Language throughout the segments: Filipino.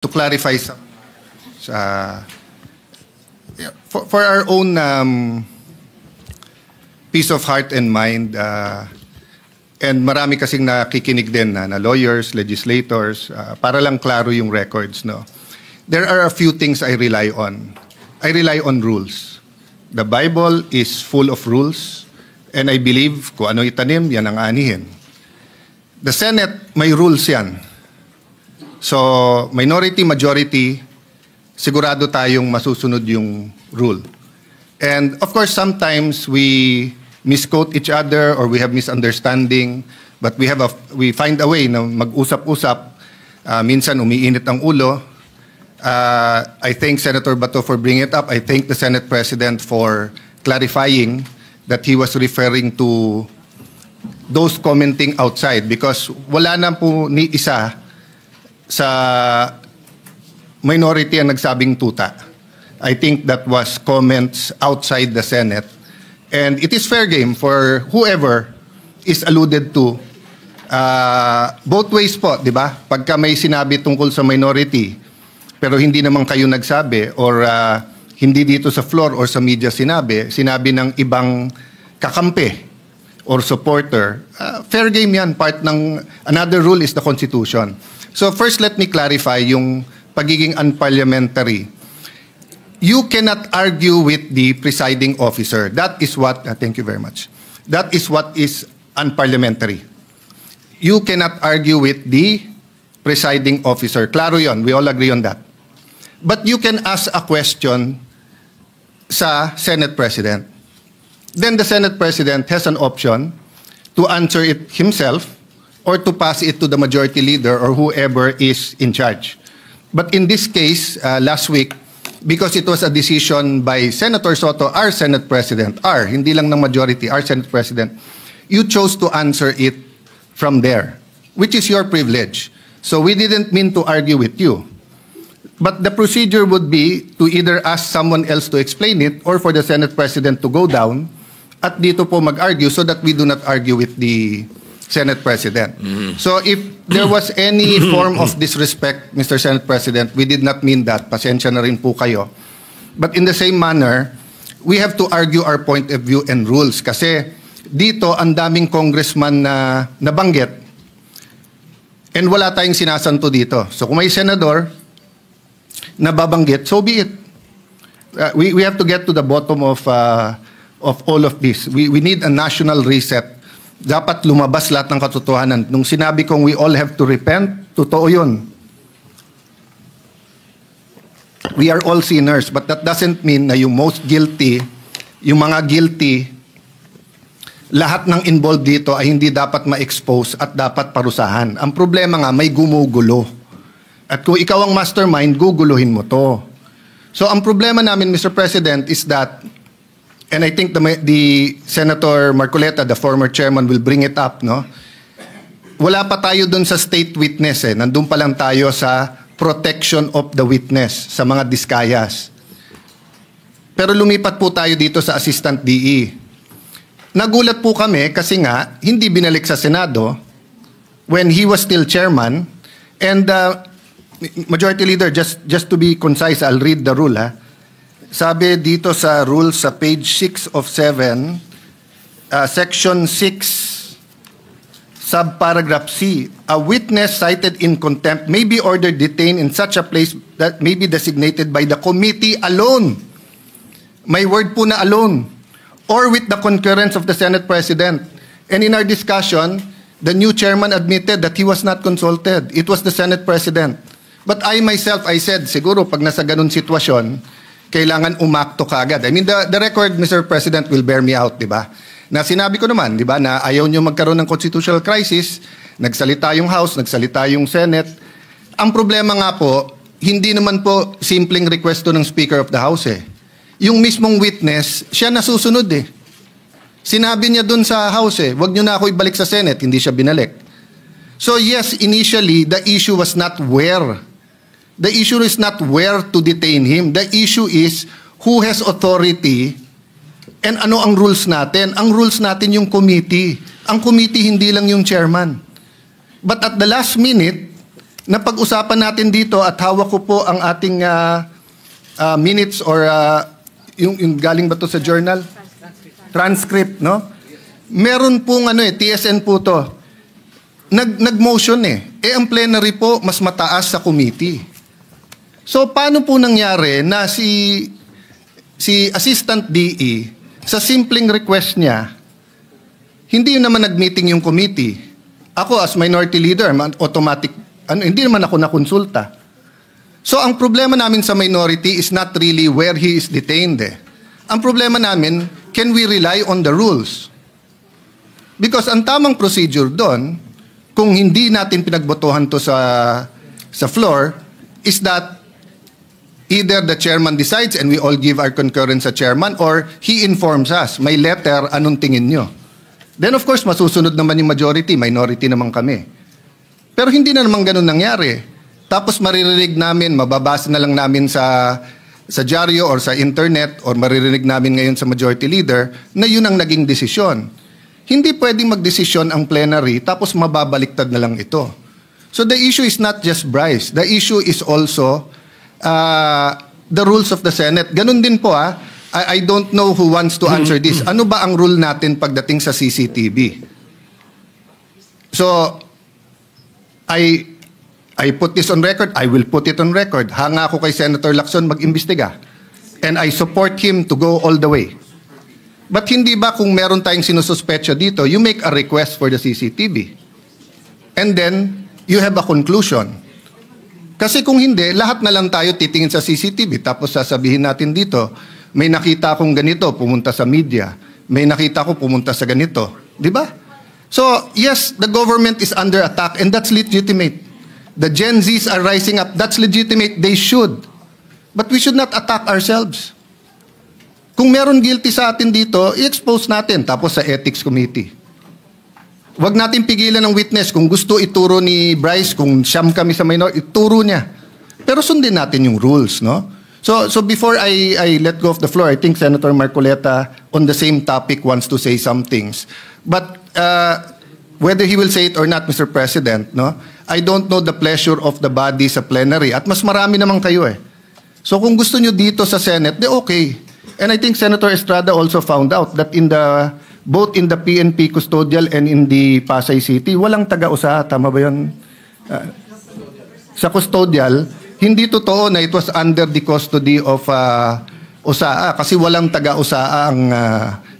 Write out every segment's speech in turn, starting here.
to clarify some, for our own peace of heart and mind, and marami kasing nakikinig din na lawyers, legislators, para lang klaro yung records, no. There are a few things I rely on. I rely on rules. The Bible is full of rules, and I believe kung ano itanim, yan ang anihin. The Senate, may rules yan. So, minority, majority, sigurado tayong masusunod yung rule. And of course, sometimes we misquote each other or we have misunderstanding, but we find a way na mag-usap-usap. Minsan umiinit ang ulo. I thank Senator Bato for bringing it up. I thank the Senate President for clarifying that he was referring to those commenting outside, because wala na po ni isa sa minority ang nagsabing tuta. I think that was comments outside the Senate. And it is fair game for whoever is alluded to. Both ways po, di ba? Pagka may sinabi tungkol sa minority, pero hindi naman kayo nagsabi, or hindi dito sa floor or sa media sinabi ng ibang kakampi or supporter, fair game yan. Part ng another rule is the Constitution. So first, let me clarify yung pagiging unparliamentary. You cannot argue with the presiding officer. That is what, thank you very much. That is what is unparliamentary. You cannot argue with the presiding officer. Klaro yon, we all agree on that. But you can ask a question sa Senate President. Then the Senate President has an option to answer it himself or to pass it to the majority leader or whoever is in charge. But in this case, last week, because it was a decision by Senator Soto, our Senate President, hindi lang ng majority, our Senate President, you chose to answer it from there, which is your privilege. So we didn't mean to argue with you. But the procedure would be to either ask someone else to explain it or for the Senate President to go down at dito po mag-argue so that we do not argue with the Senate President. So if there was any form of disrespect, Mr. Senate President, we did not mean that. Pasensya na rin po kayo. But in the same manner, we have to argue our point of view and rules. Kasi dito, ang daming congressman na nabanggit and wala tayong sinasanto dito. So kung may senador na babanggit, so be it. We have to get to the bottom of all of this. We need a national reset. Dapat lumabas lahat ng katotohanan. Nung sinabi kong we all have to repent, totoo yun. We are all sinners, but that doesn't mean na yung most guilty, yung mga guilty, lahat ng involved dito ay hindi dapat ma-expose at dapat parusahan. Ang problema nga, may gumugulo. At kung ikaw ang mastermind, guguluhin mo to. So ang problema namin, Mr. President, is that, and I think the Senator Marcoleta, the former chairman, will bring it up, no? Wala pa tayo dun sa state witness, eh. Nandun pa lang tayo sa protection of the witness, sa mga diskayas. Pero lumipat po tayo dito sa Assistant DE. Nagulat po kami kasi nga, hindi binalik sa Senado when he was still chairman. And Majority Leader, just to be concise, I'll read the rule, ha? Sabi dito sa rules sa page 6 of 7, section 6, subparagraph C, a witness cited in contempt may be ordered detained in such a place that may be designated by the committee alone. May word po na alone. Or with the concurrence of the Senate President. And in our discussion, the new chairman admitted that he was not consulted. It was the Senate President. But I myself, I said, siguro pag nasa ganun sitwasyon, kailangan umakto kaagad. I mean, the record, Mr. President, will bear me out, di ba? Na sinabi ko naman, di ba, na ayaw nyo magkaroon ng constitutional crisis, nagsalita yung House, nagsalita yung Senate. Ang problema nga po, hindi naman po simpleng request to ng Speaker of the House, eh. Yung mismong witness, siya nasusunod, eh. Sinabi niya dun sa House, eh, wag nyo na ako ibalik sa Senate, hindi siya binalik. So yes, initially, the issue was not where. The issue is not where to detain him. The issue is who has authority and ano ang rules natin. Ang rules natin yung committee. Ang committee hindi lang yung chairman. But at the last minute, napag-usapan natin dito at hawak ko po ang ating minutes or yung galing ba to sa journal? Transcript, no? Meron pong TSN po to. Nag-motion ang plenary po mas mataas sa committee. So paano po nangyari na si Assistant DE sa simpleng request niya, hindi naman nag-meeting yung committee. Ako as minority leader, automatic, hindi naman ako nakonsulta. So ang problema namin sa minority is not really where he is detained. Ang problema namin, can we rely on the rules? Because ang tamang procedure doon, kung hindi natin pinagbotohan to sa floor, is that either the chairman decides and we all give our concurrence sa chairman, or he informs us, may letter, anong tingin nyo? Then of course, masusunod naman yung majority, minority naman kami. Pero hindi na naman ganun nangyari. Tapos maririnig namin, mababasa na lang namin sa dyaryo or sa internet or maririnig namin ngayon sa majority leader na yun ang naging desisyon. Hindi pwedeng magdesisyon ang plenary tapos mababaliktad na lang ito. So the issue is not just Bryce. The issue is also the rules of the Senate. Ganun din po I don't know who wants to answer this. Ano ba ang rule natin pagdating sa CCTV? So, I put this on record. I will put it on record. Hanga ako kay Senator Lacson mag-imbestiga. And I support him to go all the way. But hindi ba kung meron tayong sinususpecha dito, you make a request for the CCTV. And then, you have a conclusion. Kasi kung hindi, lahat na lang tayo titingin sa CCTV. Tapos sasabihin natin dito, may nakita akong ganito, pumunta sa media. May nakita ko, pumunta sa ganito. Di ba? So, yes, the government is under attack and that's legitimate. The Gen Zs are rising up. That's legitimate. They should. But we should not attack ourselves. Kung meron guilty sa atin dito, i-expose natin. Tapos sa Ethics Committee. Huwag natin pigilan ng witness. Kung gusto ituro ni Bryce, kung siyam kami sa minor, ituro niya. Pero sundin natin yung rules, no? So before I let go of the floor, I think Senator Marcoleta on the same topic wants to say some things. But whether he will say it or not, Mr. President, no? I don't know the pleasure of the body sa plenary. At mas marami naman kayo So kung gusto nyo dito sa Senate, de okay. And I think Senator Estrada also found out that both in the PNP custodial and in the Pasay City, walang taga-usa. Tama ba yun? Sa custodial, hindi totoo na it was under the custody of USAA kasi walang taga-USAA ang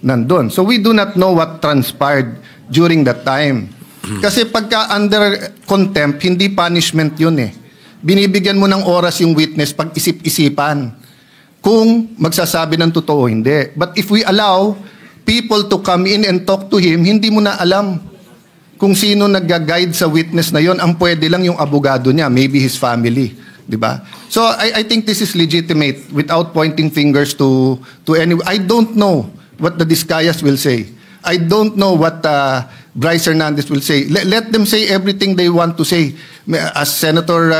nandun. So we do not know what transpired during that time. Kasi pagka under contempt, hindi punishment yun Binibigyan mo ng oras yung witness pag isip-isipan kung magsasabi ng totoo hindi. But if we allow people to come in and talk to him, hindi mo na alam kung sino nag-guide sa witness na yon. Ang pwede lang yung abogado niya, maybe his family. Diba? So I think this is legitimate without pointing fingers to anyone. I don't know what the Discayas will say. I don't know what Bryce Hernandez will say. Let them say everything they want to say. As Senator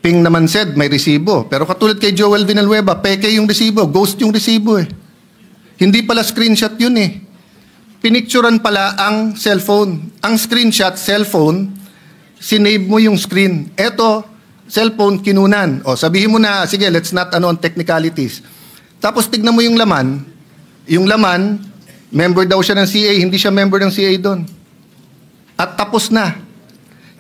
Ping naman said, may resibo. Pero katulad kay Joel Villanueva, peke yung resibo, ghost yung resibo Hindi pala screenshot yun Pinicturan pala ang cellphone. Ang screenshot, cellphone, sinave mo yung screen. Eto, cellphone, kinunan. O, sabihin mo na, sige, let's not on technicalities. Tapos tignan mo yung laman. Yung laman, member daw siya ng CA, hindi siya member ng CA doon. At tapos na.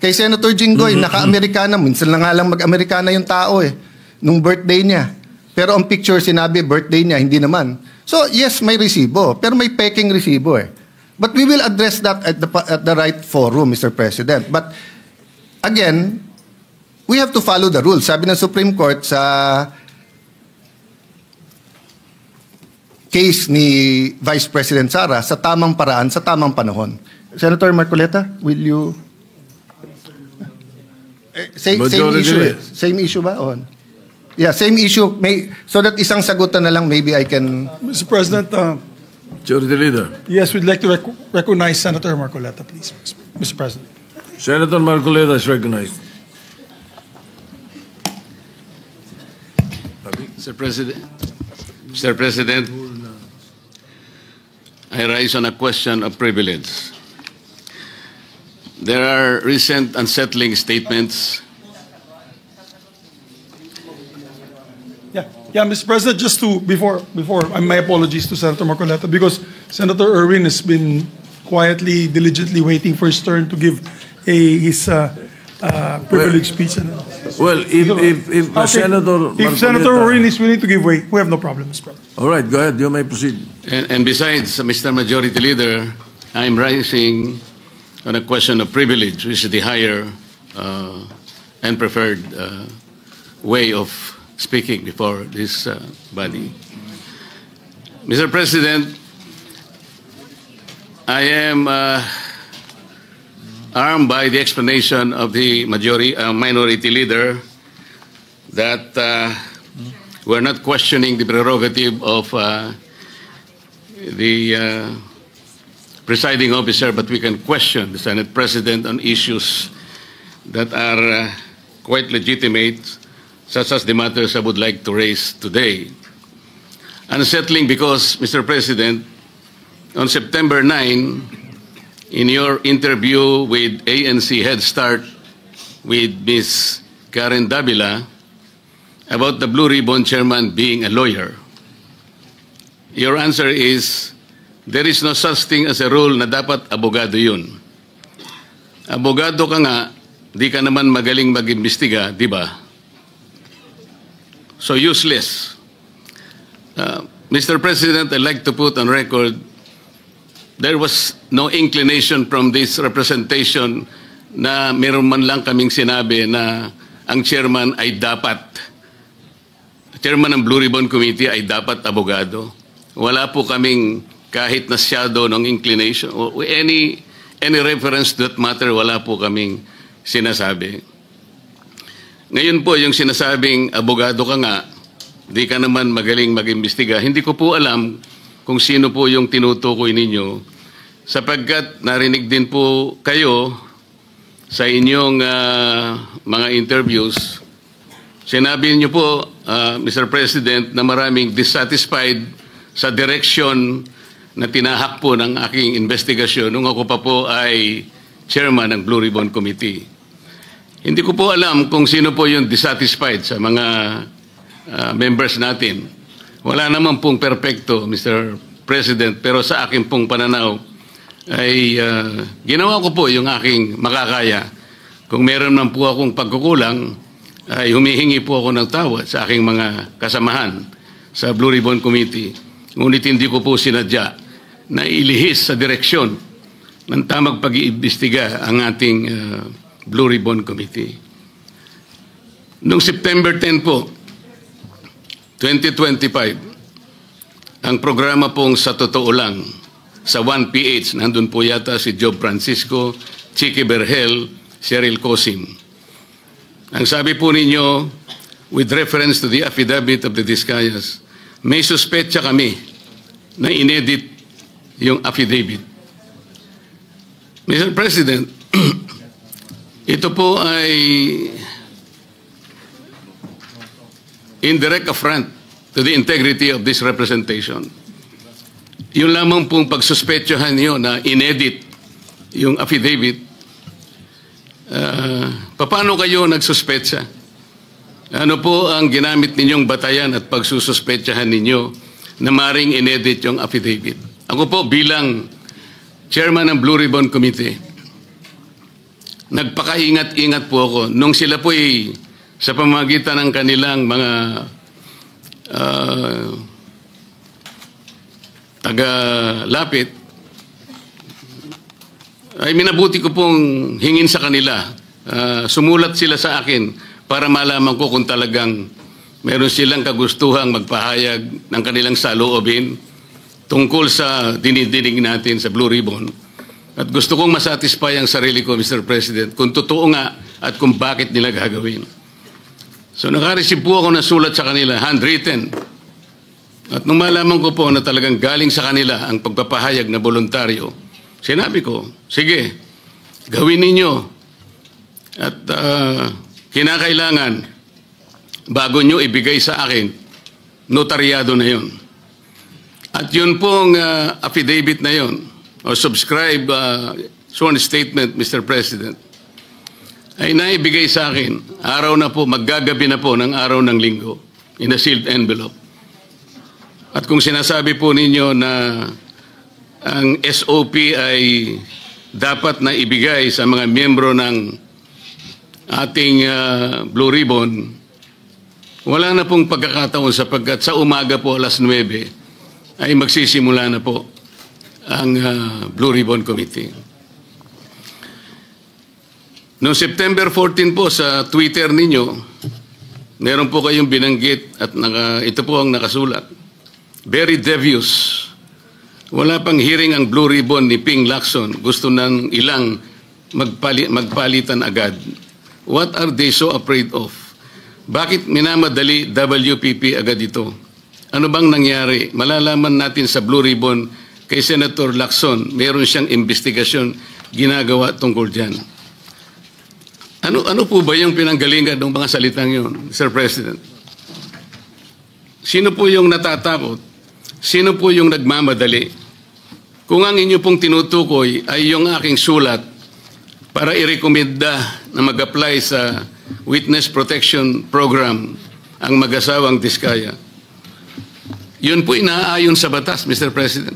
Kay Senator Jinggoy, naka-Amerikana, minsan na nga lang mag-Amerikana yung tao nung birthday niya. Pero ang picture sinabi, birthday niya, hindi naman. So, yes, may resibo, pero may peking resibo But we will address that at the right forum, Mr. President. But, again, we have to follow the rules. Sabi ng Supreme Court sa case ni Vice President Sara, sa tamang paraan, sa tamang panahon. Senator Marcoleta, will you... Same issue Same issue ba? Yeah, same issue. So that isang sagutan na lang, maybe I can... Mr. President, Majority Leader. yes, we'd like to recognize Senator Marcoleta, please, Mr. President. Senator Marcoleta is recognized. Mr. President, I rise on a question of privilege. there are recent unsettling statements. Yeah, Mr. President, just to, before, my apologies to Senator Marcoleta, because Senator Erwin has been quietly, diligently waiting for his turn to give his privileged speech. Well, if Senator Erwin is willing to give way, we have no problem, Mr. President. All right, go ahead. You may proceed. And besides, Mr. Majority Leader, I'm rising on a question of privilege, which is the higher and preferred way of speaking before this body. Mr. President, I am armed by the explanation of the minority leader that we're not questioning the prerogative of the presiding officer, but we can question the Senate President on issues that are quite legitimate, such as the matters I would like to raise today. Unsettling because, Mr. President, on September 9, in your interview with ANC Head Start with Ms. Karen Davila about the Blue Ribbon Chairman being a lawyer, your answer is, there is no such thing as a rule na dapat abogado yun. Abogado ka nga, di ka naman magaling mag-imbestiga, di ba? So useless. Mr. President, I'd like to put on record, there was no inclination from this representation na meron man lang kaming sinabi na ang chairman ay dapat, chairman ng Blue Ribbon Committee ay dapat abogado. Wala po kaming kahit na shadow ng inclination, any reference to that matter, wala po kaming sinasabi. Ngayon po, yung sinasabing abogado ka nga, di ka naman magaling mag-imbestiga, hindi ko po alam kung sino po yung tinutukoy ninyo, sapagkat narinig din po kayo sa inyong mga interviews. Sinabi niyo po, Mr. President, na maraming dissatisfied sa direction na tinahak po ng aking investigasyon nung ako pa po ay chairman ng Blue Ribbon Committee. Hindi ko po alam kung sino po yung dissatisfied sa mga members natin. Wala naman pong perfecto, Mr. President, pero sa akin pong pananaw ay ginawa ko po yung aking makakaya. Kung meron man po akong pagkukulang, ay humihingi po ako ng tawad sa aking mga kasamahan sa Blue Ribbon Committee. Ngunit hindi ko po sinadya na ilihis sa direksyon ng tamang pag-iimbestiga ang ating Blue Ribbon Committee. Noong September 10 po, 2025, ang programa pong Sa Totoo Lang, sa 1PH, nandun po yata si Job Francisco, Chicky Berhel, Cheryl Cosim. Ang sabi po ninyo, with reference to the affidavit of the Discayas, may suspetsa kami na inedit yung affidavit. Mr. President, ito po ay indirect affront to the integrity of this representation. Yung lamang pong pagsuspetsahan niyo na inedit yung affidavit, paano kayo nagsuspetsa? Ano po ang ginamit ninyong batayan at pagsususpetsahan ninyo na maring inedit yung affidavit? Ako po bilang chairman ng Blue Ribbon Committee, nagpakaingat-ingat po ako nung sila po ay sa pamamagitan ng kanilang mga taga-lapit, ay minabuti ko pong hingin sa kanila. Sumulat sila sa akin para malaman ko kung talagang meron silang kagustuhang magpahayag ng kanilang saloobin tungkol sa dinidinig natin sa Blue Ribbon. At gusto kong masatisfy ang sarili ko, Mr. President, kung totoo nga at kung bakit nila gagawin. So nakareceive po ako ng sulat sa kanila, handwritten. At nung malaman ko po na talagang galing sa kanila ang pagpapahayag na voluntaryo, sinabi ko, sige, gawin ninyo. At kinakailangan, bago nyo ibigay sa akin, notaryado na yon. At yun pong affidavit na yon, o subscribe sworn statement, Mr. President, ay naibigay sa akin, araw na po, maggagabi na po ng araw ng linggo, in a sealed envelope. At kung sinasabi po ninyo na ang SOP ay dapat na ibigay sa mga miyembro ng ating Blue Ribbon, wala na pong pagkakataon sapagkat sa umaga po alas 9 ay magsisimula na po ang Blue Ribbon Committee. Noong September 14 po sa Twitter ninyo, meron po kayong binanggit at ito po ang nakasulat. Very devious. Wala pang hearing ang Blue Ribbon ni Ping Lacson. Gusto ng ilang magpalitan agad. What are they so afraid of? Bakit minamadali WPP agad ito? Ano bang nangyari? Malalaman natin sa Blue Ribbon kay Senator Lacson, meron siyang investigasyon ginagawa tungkol dyan. Ano po ba yung pinanggalingan ng mga salitang yun, Mr. President? Sino po yung natatakot? Sino po yung nagmamadali? Kung ang inyo pong tinutukoy ay yung aking sulat para irekomenda na mag-apply sa Witness Protection Program ang mag-asawang Diskaya, yun po inaayon sa batas, Mr. President.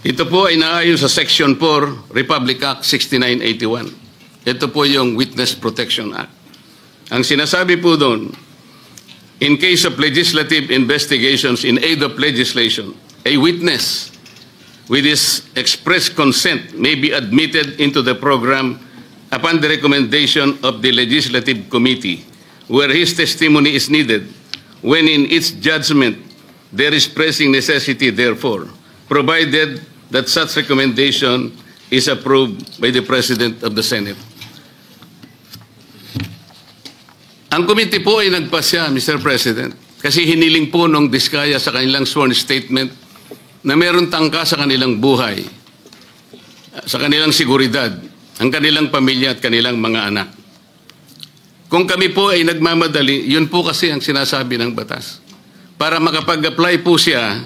Ito po ay inaayon sa Section 4, Republic Act 6981. Ito po yung Witness Protection Act. Ang sinasabi po doon, in case of legislative investigations in aid of legislation, a witness with his express consent may be admitted into the program upon the recommendation of the Legislative Committee where his testimony is needed, when in its judgment there is pressing necessity therefore, provided that such recommendation is approved by the President of the Senate. Ang committee po ay nagpasya, Mr. President, kasi hiniling po nung Diskaya sa kanilang sworn statement na meron tangka sa kanilang buhay, sa kanilang seguridad, ang kanilang pamilya at kanilang mga anak. Kung kami po ay nagmamadali, yun po kasi ang sinasabi ng batas. Para makapag-apply po siya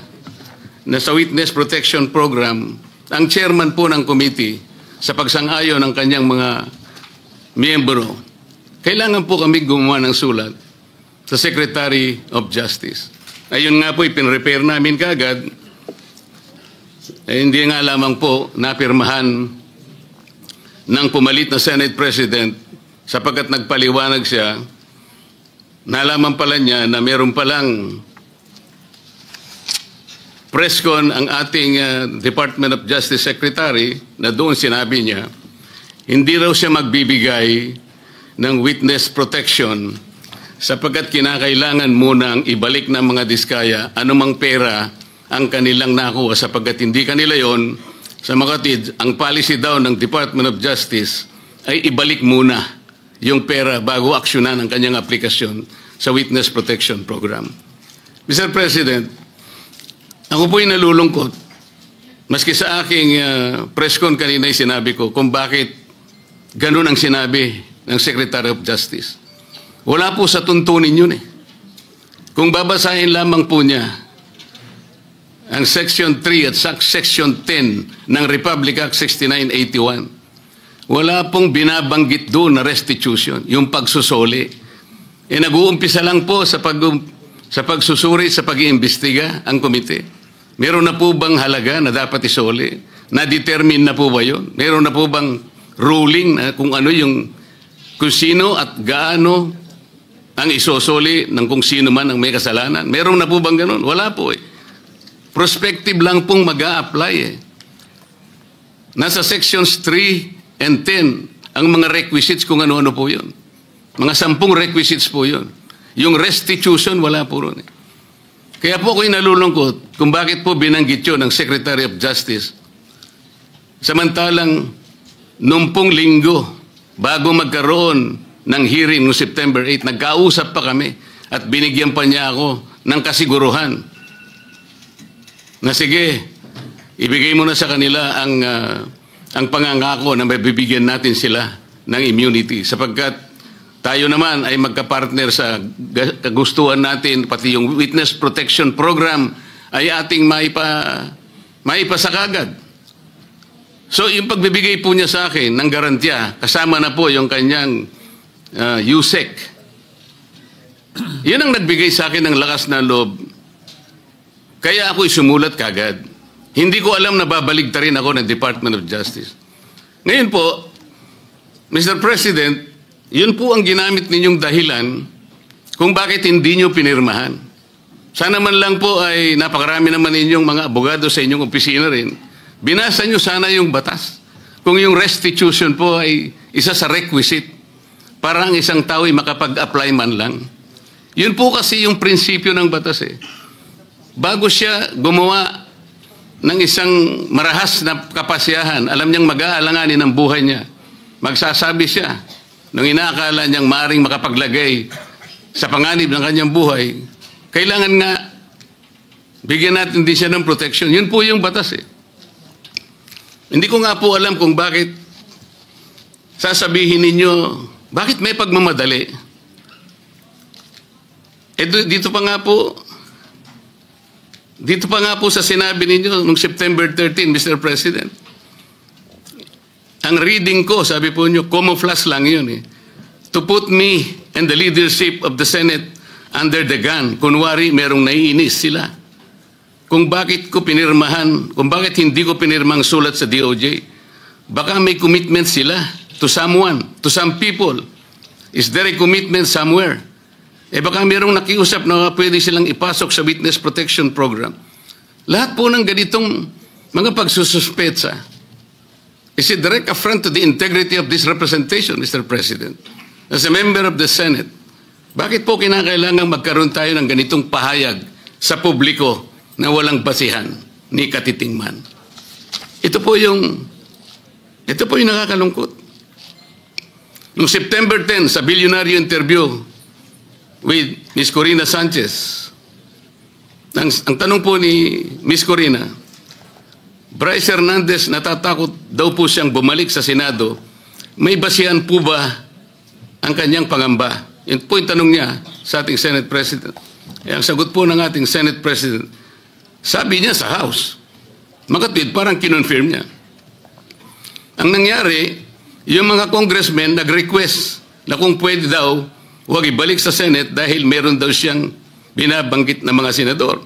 na sa Witness Protection Program, ang chairman po ng committee sa pagsang-ayon ng kanyang mga miyembro, kailangan po kami gumawa ng sulat sa Secretary of Justice. Ayun nga po, ipinrepair namin kaagad. Hindi nga lamang po napirmahan ng pumalit na Senate President sapagkat nagpaliwanag siya, nalaman pala niya na meron palang presscon ang ating Department of Justice Secretary na doon sinabi niya, hindi raw siya magbibigay ng witness protection sapagkat kinakailangan muna ang ibalik ng mga Diskaya anumang pera ang kanilang nakuha sapagkat hindi kanila yon. Sa makatid, ang policy daw ng Department of Justice ay ibalik muna yung pera bago aksyonan ang kanyang aplikasyon sa Witness Protection Program. Mr. President, ako po'y nalulungkot maski sa aking press con kanina ay sinabi ko kung bakit ganun ang sinabi ng Secretary of Justice. Wala po sa tuntunin yun eh. Kung babasahin lamang po niya ang Section 3 at Section 10 ng Republic Act 6981, wala pong binabanggit doon na restitution, yung pagsusuli. Nag-uumpisa lang po sa pagsusuri, sa pag-iimbestiga ang komite. Meron na po bang halaga na dapat isuli? Na-determine na po ba yun? Meron na po bang ruling na kung ano yung kung sino at gaano ang isosoli ng kung sino man ang may kasalanan? Meron na po bang ganun? Wala po eh. Prospective lang pong mag-a-apply eh. Nasa sections 3 and 10 ang mga requisites kung ano-ano po yun. Mga 10 requisites po yun. Yung restitution, wala po ron eh. Kaya po ako'y nalulungkot kung bakit po binanggit yun ng Secretary of Justice. Samantalang, nung pong linggo, bago magkaroon ng hearing noong September 8, nagkausap pa kami at binigyan pa niya ako ng kasiguruhan na sige, ibigay mo na sa kanila ang pangangako na mabibigyan natin sila ng immunity sapagkat tayo naman ay magkapartner sa kagustuhan natin, pati yung Witness Protection Program ay ating maipasakagad. So yung pagbibigay po niya sa akin ng garantiya, kasama na po yung kanyang USEC. Yun ang nagbigay sa akin ng lakas na loob. Kaya ako'y sumulat kagad. Hindi ko alam na babaligtarin ako ng Department of Justice. Ngayon po, Mr. President, yun po ang ginamit ninyong dahilan kung bakit hindi nyo pinirmahan. Sana man lang po ay napakarami naman ninyong mga abogado sa inyong opisina rin. Binasa nyo sana yung batas. Kung yung restitution po ay isa sa requisite para ang isang tao ay makapag-apply man lang. Yun po kasi yung prinsipyo ng batas eh. Bago siya gumawa ng isang marahas na kapasyahan, alam niyang mag-aalanganin ang buhay niya. Magsasabi siya, nung inaakala niyang maaring makapaglagay sa panganib ng kanyang buhay, kailangan nga bigyan natin din siya ng protection. Yun po yung batas eh. Hindi ko nga po alam kung bakit sasabihin ninyo, bakit may pagmamadali? Dito pa nga po sa sinabi ninyo noong September 13, Mr. President. Ang reading ko, sabi po nyo, camouflage lang yun eh. To put me and the leadership of the Senate under the gun. Kunwari, merong naiinis sila. Kung bakit hindi ko pinirmang sulat sa DOJ, baka may commitment sila to someone, to some people. Is there a commitment somewhere? Baka merong nakiusap na pwede silang ipasok sa Witness Protection Program. Lahat po ng ganitong mga pagsususpetsa is a direct affront to the integrity of this representation, Mr. President. As a member of the Senate, bakit po kinakailangan magkaroon tayo ng ganitong pahayag sa publiko na walang basihan ni katitingman? Ito po yung nakakalungkot. Noong September 10, sa bilyonaryo interview with Ms. Corina Sanchez, ang tanong po ni Ms. Corina, Bryce Hernandez natatakot daw po siyang bumalik sa Senado. May basihan po ba ang kanyang pangamba? Yun po yung tanong niya sa ating Senate President. Ang sagot po ng ating Senate President, sabi niya sa House, makatwid, parang kinonfirm niya. Ang nangyari, yung mga congressmen nag-request na kung pwede daw, huwag ibalik sa Senate dahil meron daw siyang binabanggit na mga senador.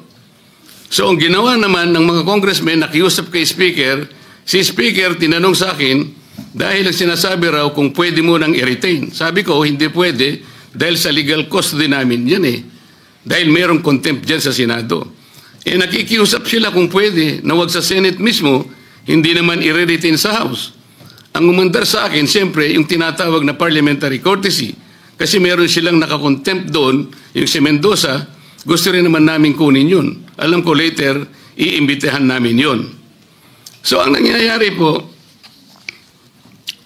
So ang ginawa naman ng mga congressmen, nakiusap kay Speaker, si Speaker tinanong sa akin, dahil ang sinasabi raw kung pwede mo nang i-retain. Sabi ko, hindi pwede dahil sa legal custody namin yan eh. Dahil merong contempt dyan sa Senado. Nakikiusap sila kung pwede na wag sa Senate mismo, hindi naman i-retain sa House. Ang umandar sa akin, siyempre, yung tinatawag na parliamentary courtesy. Kasi meron silang nakakontempt doon, yung si Mendoza, gusto rin naman namin kunin yun. Alam ko later, iimbitahan namin yun. So ang nangyayari po,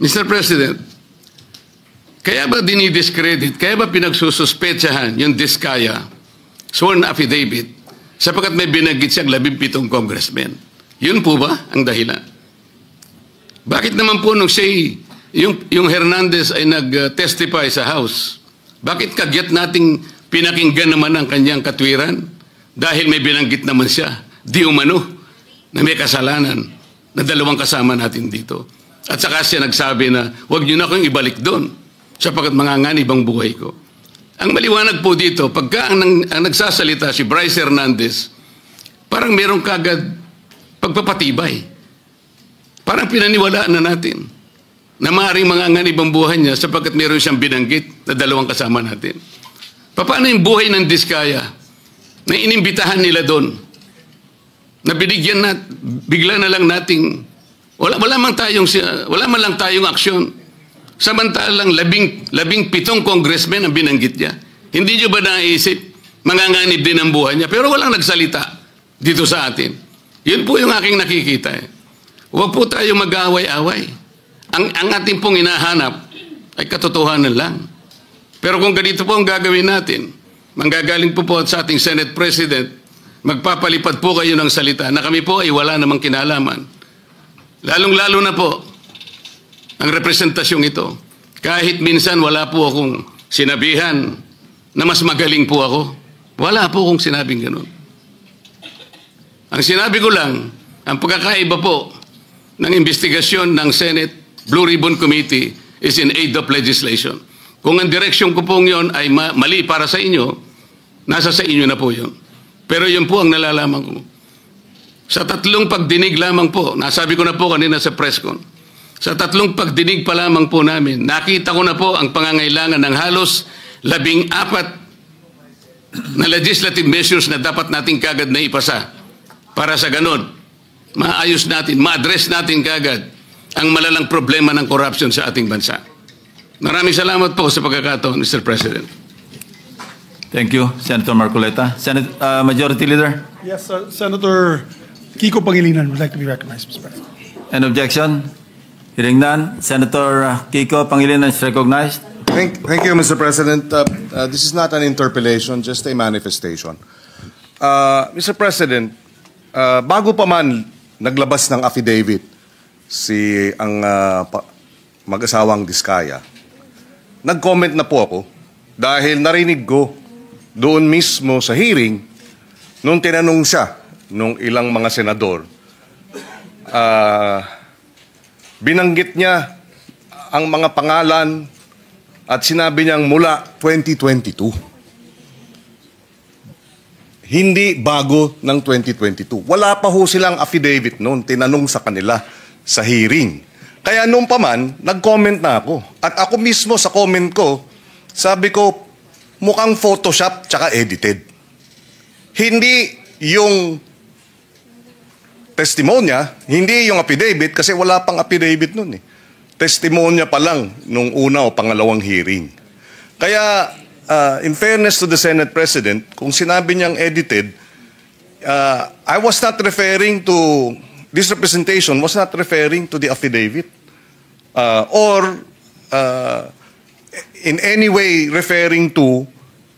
Mr. President, kaya ba dinidiscredit, kaya ba pinagsususpetsahan yung Diskaya sworn affidavit sapagkat may binanggit siyang 17 congressmen? Yun po ba ang dahilan? Bakit naman po nung yung Hernandez ay nag-testify sa House, bakit kagyat nating pinakinggan naman ang kanyang katwiran? Dahil may binanggit naman siya, di umano, na may kasalanan na dalawang kasama natin dito. At saka siya nagsabi na, huwag niyo na akong ibalik doon sapagkat manganganib ang buhay ko. Ang maliwanag po dito, pagka ang nagsasalita si Bryce Hernandez, parang merong kagad pagpapatibay. Parang pinaniwalaan na natin na maaaring manganganib ang buhay niya sapagkat meron siyang binanggit na dalawang kasama natin. Paano yung buhay ng Diskaya na inimbitahan nila doon? Na binigyan na, bigla na lang nating, wala man lang tayong aksyon. Samantalang 17 congressmen ang binanggit niya. Hindi nyo ba naisip, manganganib din ang buhay niya? Pero walang nagsalita dito sa atin. Yun po yung aking nakikita. Huwag po tayo mag-away-away. Ang ating pong hinahanap ay katotohanan lang. Pero kung ganito po ang gagawin natin, manggagaling po sa ating Senate President, magpapalipad po kayo ng salita na kami po ay wala namang kinalaman. Lalong-lalo na po ang representasyong ito. Kahit minsan wala po akong sinabihan na mas magaling po ako. Wala po akong sinabing ganun. Ang sinabi ko lang, ang pagkakaiba po ng investigasyon ng Senate Blue Ribbon Committee is in aid of legislation. Kung ang direksyon ko pong yun ay mali para sa inyo, nasa sa inyo na po yun. Pero yun po ang nalalaman ko. Sa 3 pagdinig lamang po, nasabi ko na po kanina sa press con, sa 3 pagdinig pa lamang po namin, nakita ko na po ang pangangailangan ng halos 14 na legislative measures na dapat natin kagad na ipasa para sa ganon, maayos natin, ma-address natin kagad ang malalang problema ng corruption sa ating bansa. Maraming salamat po sa pagkakataon, Mr. President. Thank you, Senator Marcoleta. Majority Leader? Yes, Senator Kiko Pangilinan would like to be recognized, Mr. President. An objection? Hearing none, Senator Kiko Pangilinan is recognized. Thank you, Mr. President. This is not an interpellation, just a manifestation. Mr. President, bago pa man naglabas ng affidavit ang mag-asawang Diskaya, nag-comment na po ako dahil narinig ko doon mismo sa hearing nung tinanong siya nung ilang mga senador. Binanggit niya ang mga pangalan at sinabi niyang mula 2022. Hindi bago ng 2022. Wala pa ho silang affidavit noon, tinanong sa kanila sa hearing. Kaya nung pa man, nag-comment na ako. At ako mismo sa comment ko, sabi ko, mukhang Photoshop tsaka edited. Hindi yung testimonya, hindi yung affidavit, kasi wala pang affidavit noon eh. Testimonya pa lang nung una o pangalawang hearing. Kaya, in fairness to the Senate President, kung sinabi niyang edited, I was not referring to, this representation was not referring to the affidavit or in any way referring to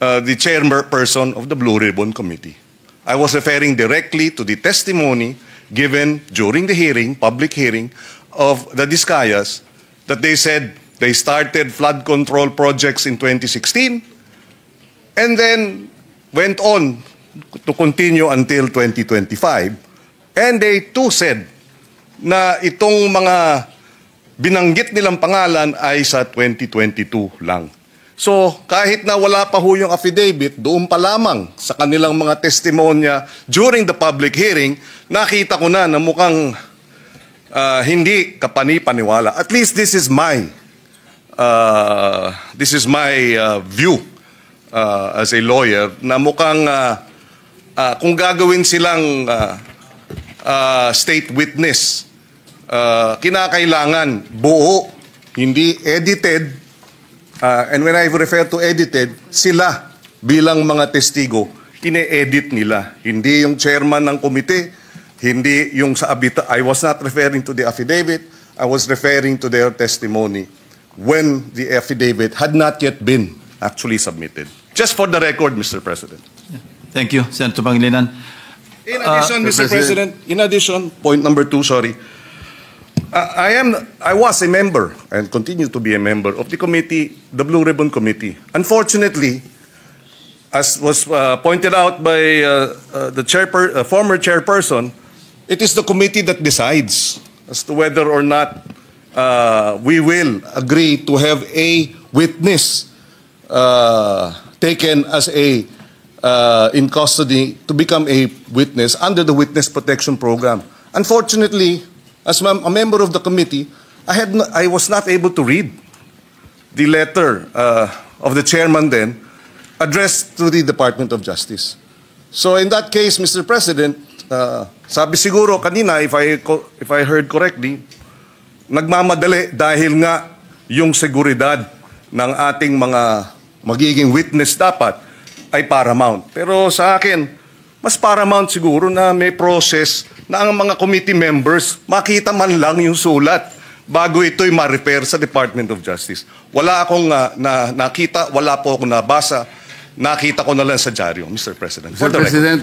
the chairperson of the Blue Ribbon Committee. I was referring directly to the testimony given during the hearing, public hearing, of the Diskayas, that they said they started flood control projects in 2016 and then went on to continue until 2025. And they too said na itong mga binanggit nilang pangalan ay sa 2022 lang. So kahit na wala pa ho yung affidavit, doon pa lamang sa kanilang mga testimonya during the public hearing, nakita ko na mukhang hindi kapani-paniwala. At least this is my view as a lawyer, na mukhang kung gagawin silang state witness, kinakailangan buo, hindi edited. And when I refer to edited, sila bilang mga testigo, ine-edit nila. Hindi yung chairman ng komite, hindi yung sa abita. I was not referring to the affidavit. I was referring to their testimony when the affidavit had not yet been actually submitted. Just for the record, Mr. President. Thank you, Senator Pangilinan. In addition, Mr. President, in addition, point number 2, sorry. I was a member and continue to be a member of the committee, the Blue Ribbon Committee. Unfortunately, as was pointed out by the former chairperson, it is the committee that decides as to whether or not we will agree to have a witness taken as in custody to become a witness under the Witness Protection Program. Unfortunately, as a member of the committee, I was not able to read the letter of the chairman then addressed to the Department of Justice. So in that case, Mr. President, sabi siguro kanina, if I heard correctly, nagmamadali dahil nga yung seguridad ng ating mga magiging witness dapat ay paramount. Pero sa akin, mas paramount siguro na may process na ang mga committee members makita man lang yung sulat bago ito'y ma-repair sa Department of Justice. Wala akong nakita, wala po akong nabasa, nakita ko na lang sa dyaryo, Mr. President. Mr. President,